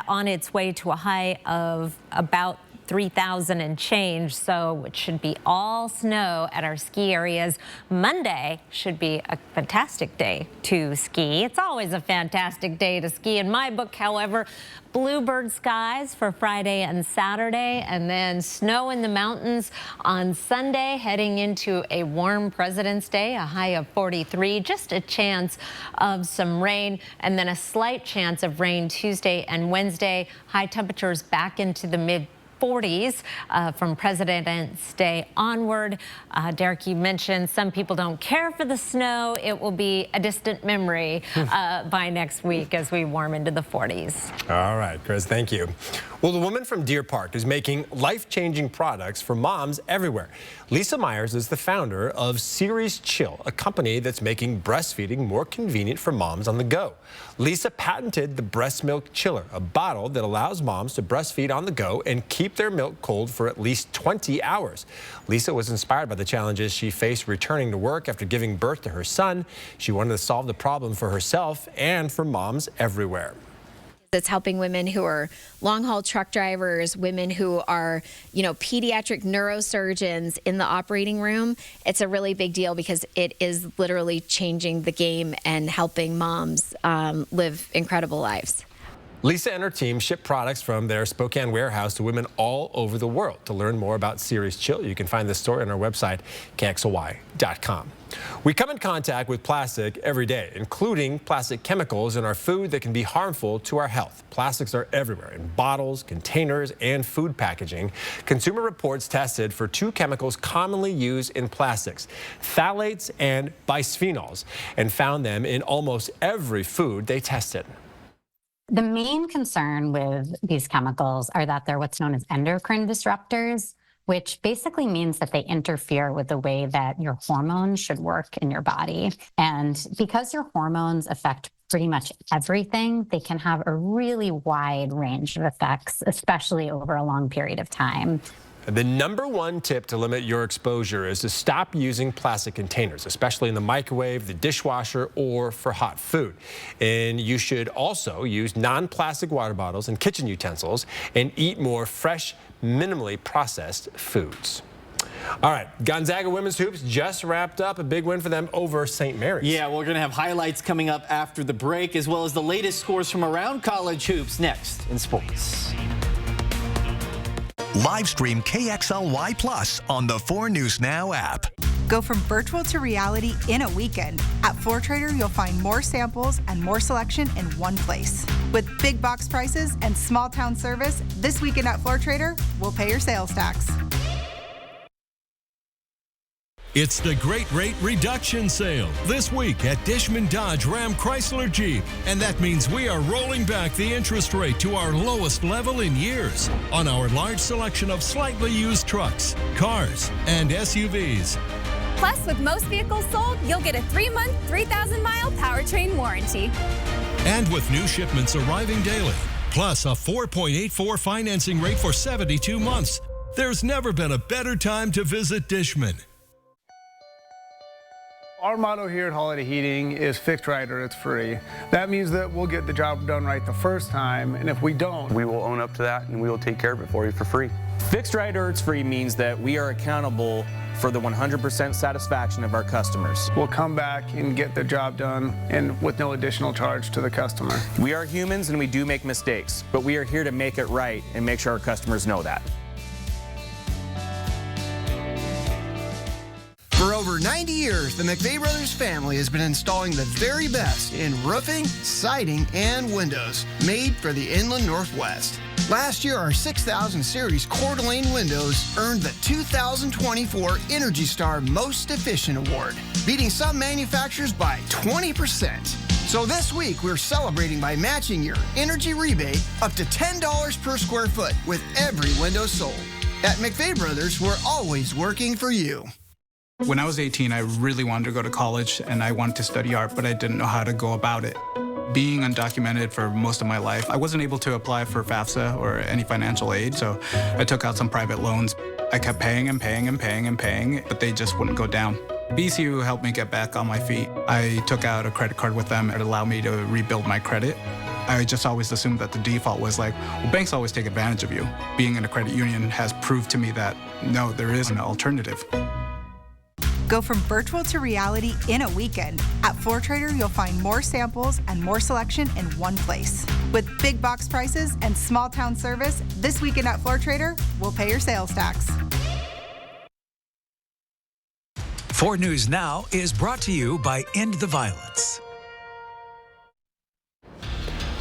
on its way to a high of about 3,000 and change, so it should be all snow at our ski areas. Monday should be a fantastic day to ski. It's always a fantastic day to ski in my book, however. Bluebird skies for Friday and Saturday, and then snow in the mountains on Sunday, heading into a warm President's Day, a high of 43, just a chance of some rain, and then a slight chance of rain Tuesday and Wednesday. High temperatures back into the mid 40s from President's Day onward. Derek, you mentioned some people don't care for the snow. It will be a distant memory by next week as we warm into the 40s. All right, Chris, thank you. Well, the woman from Deer Park is making life-changing products for moms everywhere. Lisa Myers is the founder of Series Chill, a company that's making breastfeeding more convenient for moms on the go. Lisa patented the breast milk chiller, a bottle that allows moms to breastfeed on the go and keep their milk cold for at least 20 hours. Lisa was inspired by the challenges she faced returning to work after giving birth to her son. She wanted to solve the problem for herself and for moms everywhere. It's helping women who are long-haul truck drivers, women who are, pediatric neurosurgeons in the operating room. It's a really big deal because it is literally changing the game and helping moms live incredible lives. Lisa and her team ship products from their Spokane warehouse to women all over the world. To learn more about Series Chill, you can find this story on our website, KXLY.com. We come in contact with plastic every day, including plastic chemicals in our food that can be harmful to our health. Plastics are everywhere in bottles, containers, and food packaging. Consumer Reports tested for 2 chemicals commonly used in plastics, phthalates and bisphenols, and found them in almost every food they tested. The main concern with these chemicals are that they're what's known as endocrine disruptors, which basically means that they interfere with the way that your hormones should work in your body. And because your hormones affect pretty much everything, they can have a really wide range of effects, especially over a long period of time. The #1 tip to limit your exposure is to stop using plastic containers, especially in the microwave, the dishwasher, or for hot food. And you should also use non-plastic water bottles and kitchen utensils and eat more fresh, minimally processed foods. All right, Gonzaga women's hoops just wrapped up. A big win for them over St. Mary's. Yeah, we're going to have highlights coming up after the break, as well as the latest scores from around college hoops next in sports. Live stream KXLY Plus on the 4 News Now app. Go from virtual to reality in a weekend. At Floor Trader, you'll find more samples and more selection in one place. With big box prices and small town service, this weekend at Floor Trader, we'll pay your sales tax. It's the Great Rate Reduction Sale this week at Dishman Dodge Ram Chrysler Jeep. And that means we are rolling back the interest rate to our lowest level in years on our large selection of slightly used trucks, cars, and SUVs. Plus, with most vehicles sold, you'll get a 3-month, 3,000-mile powertrain warranty. And with new shipments arriving daily, plus a 4.84 financing rate for 72 months, there's never been a better time to visit Dishman. Our motto here at Holiday Heating is fixed right or it's free. That means that we'll get the job done right the first time, and if we don't, we will own up to that and we will take care of it for you for free. Fixed right or it's free means that we are accountable for the 100% satisfaction of our customers. We'll come back and get the job done and with no additional charge to the customer. We are humans and we do make mistakes, but we are here to make it right and make sure our customers know that. For over 90 years, the McVeigh Brothers family has been installing the very best in roofing, siding, and windows made for the Inland Northwest. Last year, our 6000 Series Coeur d'Alene windows earned the 2024 Energy Star Most Efficient Award, beating some manufacturers by 20%. So this week, we're celebrating by matching your energy rebate up to $10 per square foot with every window sold. At McVeigh Brothers, we're always working for you. When I was 18, I really wanted to go to college and I wanted to study art, but I didn't know how to go about it. Being undocumented for most of my life, I wasn't able to apply for FAFSA or any financial aid, so I took out some private loans. I kept paying and paying and paying and paying, but they just wouldn't go down. BCU helped me get back on my feet. I took out a credit card with them. It allowed me to rebuild my credit. I just always assumed that the default was like, well, banks always take advantage of you. Being in a credit union has proved to me that, no, there is an alternative. Go from virtual to reality in a weekend. At Floor Trader, you'll find more samples and more selection in one place. With big box prices and small town service, this weekend at Floor Trader, we'll pay your sales tax. 4 News Now is brought to you by End the Violence.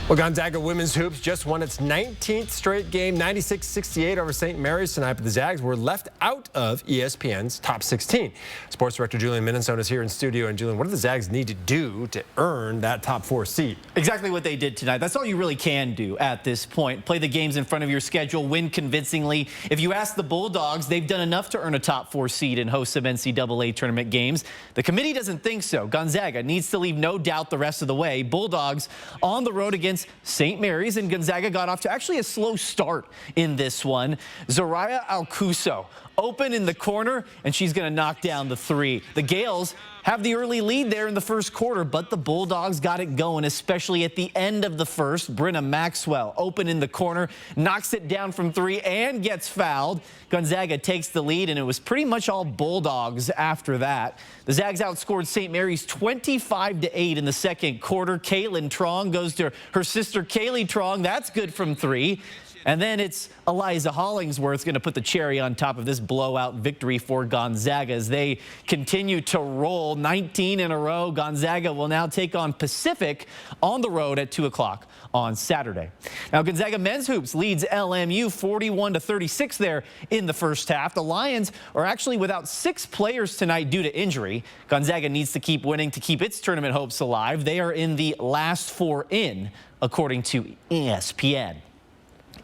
Well, Gonzaga women's hoops just won its 19th straight game, 96-68 over St. Mary's tonight, but the Zags were left out of ESPN's top 16. Sports director Julian Minnesota is here in studio. And Julian, what do the Zags need to do to earn that top 4 seed? Exactly what they did tonight. That's all you really can do at this point. Play the games in front of your schedule, win convincingly. If you ask the Bulldogs, they've done enough to earn a top 4 seed and host some NCAA tournament games. The committee doesn't think so. Gonzaga needs to leave no doubt the rest of the way. Bulldogs on the road against St. Mary's, and Gonzaga got off to actually a slow start in this one. Zariah Alcuso open in the corner, and she's going to knock down the 3. The Gales have the early lead there in the first quarter, but the Bulldogs got it going, especially at the end of the first. Brenna Maxwell open in the corner, knocks it down from 3 and gets fouled. Gonzaga takes the lead, and it was pretty much all Bulldogs after that. The Zags outscored St. Mary's 25-8 in the second quarter. Caitlin Trong goes to her sister Kaylee Trong. That's good from 3. And then it's Eliza Hollingsworth going to put the cherry on top of this blowout victory for Gonzaga as they continue to roll 19 in a row. Gonzaga will now take on Pacific on the road at 2 o'clock on Saturday. Now, Gonzaga men's hoops leads LMU 41-36 there in the first half. The Lions are actually without 6 players tonight due to injury. Gonzaga needs to keep winning to keep its tournament hopes alive. They are in the last 4 in, according to ESPN.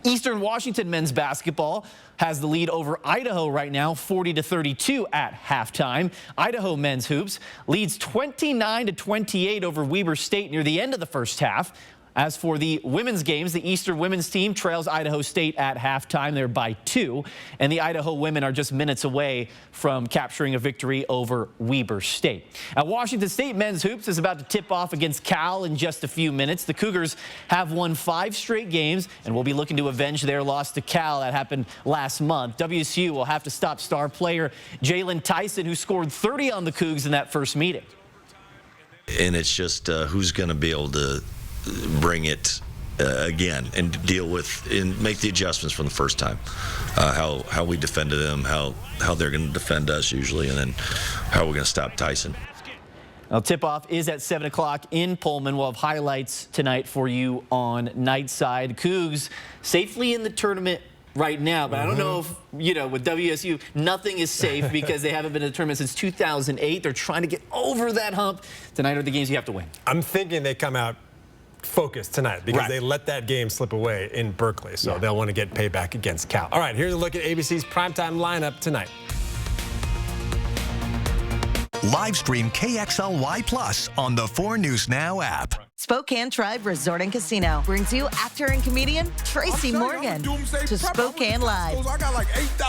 Eastern Washington men's basketball has the lead over Idaho right now, 40-32 at halftime. Idaho men's hoops leads 29-28 over Weber State near the end of the first half. As for the women's games, the Eastern women's team trails Idaho State at halftime. They're by 2, and the Idaho women are just minutes away from capturing a victory over Weber State. Now, Washington State men's hoops is about to tip off against Cal in just a few minutes. The Cougars have won 5 straight games and will be looking to avenge their loss to Cal that happened last month. WSU will have to stop star player Jalen Tyson, who scored 30 on the Cougs in that first meeting. And it's just who's going to be able to bring it again and deal with and make the adjustments from the first time. How we defended them, how they're going to defend us usually, and then how we're going to stop Tyson. Now, tip-off is at 7 o'clock in Pullman. We'll have highlights tonight for you on Nightside. Cougs safely in the tournament right now, but I don't know if, with WSU, nothing is safe because they haven't been in the tournament since 2008. They're trying to get over that hump. Tonight are the games you have to win. I'm thinking they come out focused tonight because they let that game slip away in Berkeley, so they'll want to get payback against Cal. All right, here's a look at ABC's primetime lineup tonight. Live stream KXLY Plus on the 4 News Now app. Spokane Tribe Resort and Casino brings you actor and comedian Tracy Morgan to Spokane Live.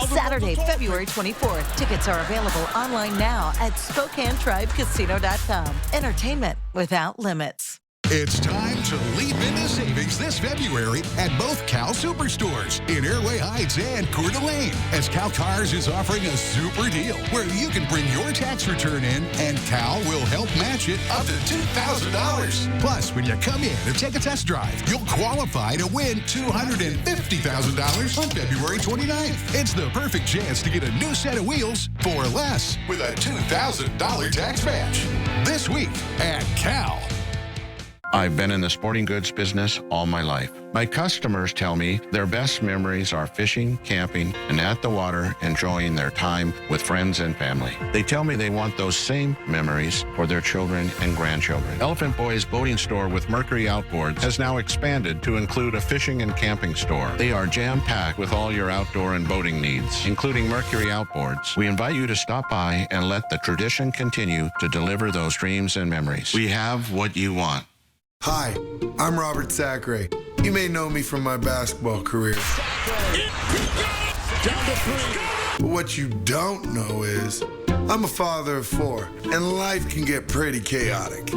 Saturday, February 24th. Tickets are available online now at SpokaneTribeCasino.com. Entertainment without limits. It's time to leap into savings this February at both Cal Superstores in Airway Heights and Coeur d'Alene, as Cal Cars is offering a super deal where you can bring your tax return in and Cal will help match it up to $2,000. Plus, when you come in and take a test drive, you'll qualify to win $250,000 on February 29th. It's the perfect chance to get a new set of wheels for less with a $2,000 tax match. This week at Cal. I've been in the sporting goods business all my life. My customers tell me their best memories are fishing, camping, and at the water enjoying their time with friends and family. They tell me they want those same memories for their children and grandchildren. Elephant Boy's boating store with Mercury Outboards has now expanded to include a fishing and camping store. They are jam-packed with all your outdoor and boating needs, including Mercury Outboards. We invite you to stop by and let the tradition continue to deliver those dreams and memories. We have what you want. Hi, I'm Robert Sacre. You may know me from my basketball career. But what you don't know is I'm a father of 4, and life can get pretty chaotic.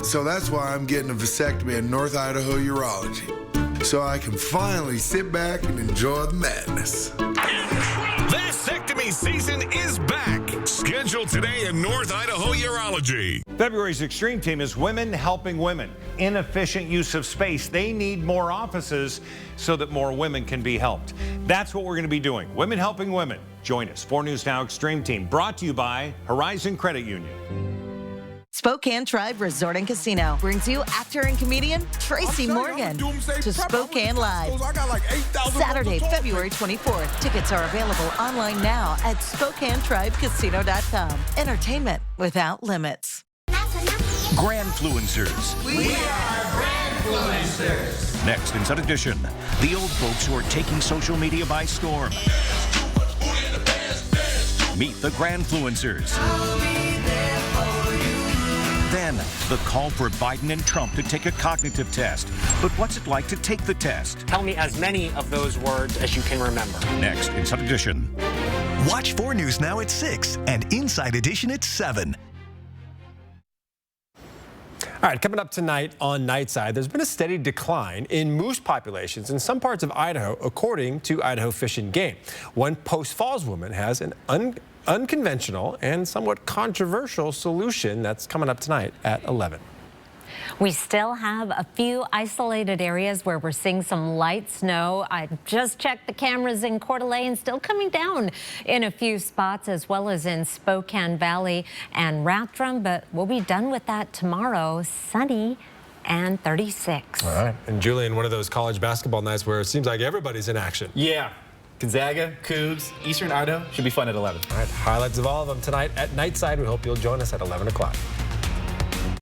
So that's why I'm getting a vasectomy at North Idaho Urology, so I can finally sit back and enjoy the madness. Vasectomy season is back. Scheduled today in North Idaho Urology. February's Extreme Team is Women Helping Women. Inefficient use of space. They need more offices so that more women can be helped. That's what we're going to be doing. Women Helping Women. Join us. 4 News Now Extreme Team, brought to you by Horizon Credit Union. Spokane Tribe Resort and Casino brings you actor and comedian Tracy Morgan to Spokane Live. Saturday, February 24th. Tickets are available online now at SpokaneTribeCasino.com. Entertainment without limits. Grandfluencers. We are Grandfluencers. Next Inside Edition, the old folks who are taking social media by storm. Meet the Grandfluencers. Then, the call for Biden and Trump to take a cognitive test. But what's it like to take the test? Tell me as many of those words as you can remember. Next Inside Edition. Watch 4 News Now at 6 and Inside Edition at 7. All right, coming up tonight on Nightside, there's been a steady decline in moose populations in some parts of Idaho, according to Idaho Fish and Game. One Post Falls woman has an unconventional and somewhat controversial solution that's coming up tonight at 11. We still have a few isolated areas where we're seeing some light snow. I just checked the cameras in Coeur d'Alene, still coming down in a few spots, as well as in Spokane Valley and Rathdrum, but we'll be done with that tomorrow. Sunny and 36. All right. And Julian, one of those college basketball nights where it seems like everybody's in action. Yeah. Gonzaga, Cougs, Eastern Idaho should be fun at 11. All right. Highlights of all of them tonight at Nightside. We hope you'll join us at 11 o'clock.